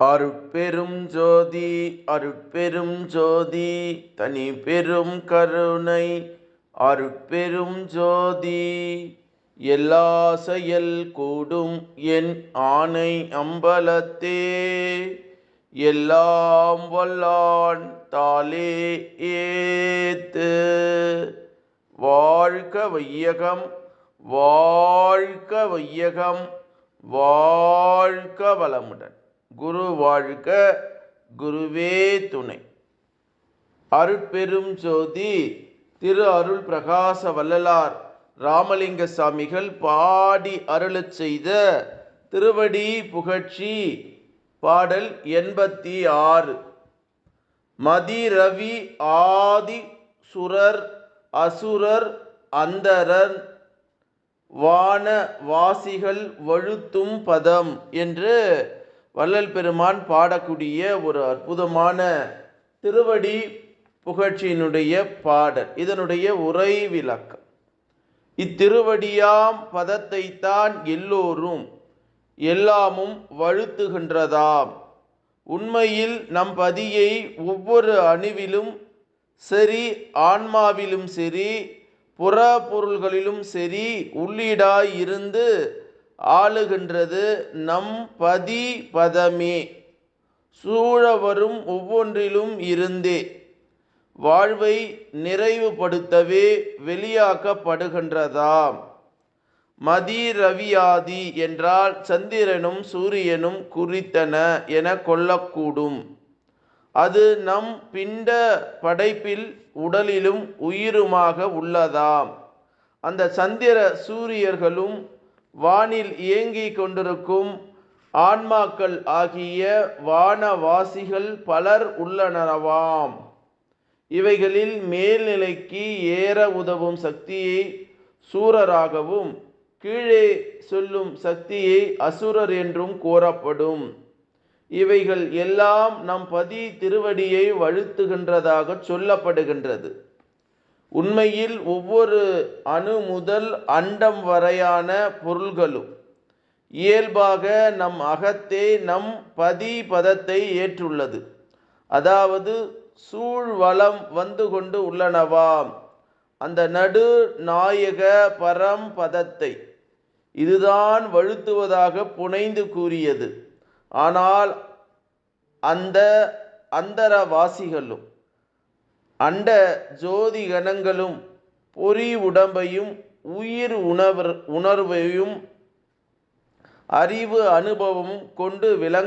அருட்பெரும் ஜோதி அருட்பெரும் ஜோதி தனி பெரும் கருணை அருட்பெரும் ஜோதி. எல்லா செயல் கூடும் என் ஆணை அம்பலத்தே, எல்லாம் வல்லான் தாளே ஏத்து. வாழ்க வையகம் வாழ்க வையகம் வாழ்க வளமுடன். குரு வாழ்க, குருவே துணை. அருட்பெரும் ஜோதி திரு அருள் பிரகாச வள்ளலார் ராமலிங்க சாமிகள் பாடி அருளச் செய்த திருவடி புகழ்ச்சி பாடல் 86. மதி ரவி ஆதி சுரர் அசுரர் அந்தரர் வான வாசிகள் வழுத்தும் பதம் என்று வள்ளல் பெருமான் பாடக்கூடிய ஒரு அற்புதமான திருவடி புகழ்ச்சியினுடைய பாடல். இதனுடைய உரை விளக்கம்: இத்திருவடியாம் பதத்தை தான் எல்லோரும் எல்லாமும் வழுத்துகின்றதாம். உண்மையில் நம் பதியை ஒவ்வொரு அணுவிலும் சரி, ஆன்மாவிலும் சரி, புற பொருள்களிலும் சரி, உள்ளீடாய் இருந்து ஆளுகின்றது நம் பதி பதமே. சூழ வரும் ஒவ்வொன்றிலும் இருந்தே வாழ்வை நிறைவுபடுத்தவே வெளியாக்கப்படுகின்றதாம். மதி ரவியாதி என்றால் சந்திரனும் சூரியனும் குறித்தன என கொள்ளக்கூடும். அது நம் பிண்ட படைப்பில் உடலிலும் உயிருமாக உள்ளதாம். அந்த சந்திர சூரியர்களும் வானில் இயங்கிக் கொண்டிருக்கும் ஆன்மாக்கள் ஆகிய வானவாசிகள் பலர் உள்ளனவாம். இவைகளில் மேல்நிலைக்கு ஏற உதவும் சக்தியை சூரராகவும், கீழே சொல்லும் சக்தியை அசுரர் என்றும் கூறப்படும். இவைகள் எல்லாம் நம் பதி திருவடியை வழுத்துகின்றதாக சொல்லப்படுகின்றது. உண்மையில் ஒவ்வொரு அணு முதல் அண்டம் வரையான பொருள்களும் இயல்பாக நம் அகத்தே நம் பதி பதத்தை ஏற்றுள்ளது. அதாவது சூழ்வலம் வந்து கொண்டு உள்ளனவாம். அந்த நடு நாயக பரம் பதத்தை இதுதான் வழுத்துவதாக புனைந்து கூறியது. ஆனால் அந்த அந்தரவாசிகளும் அண்ட ஜோதி கணங்களும் பொறி உடம்பையும் உயிர் உணர்வையும் அறிவு அனுபவமும் கொண்டு விளங்க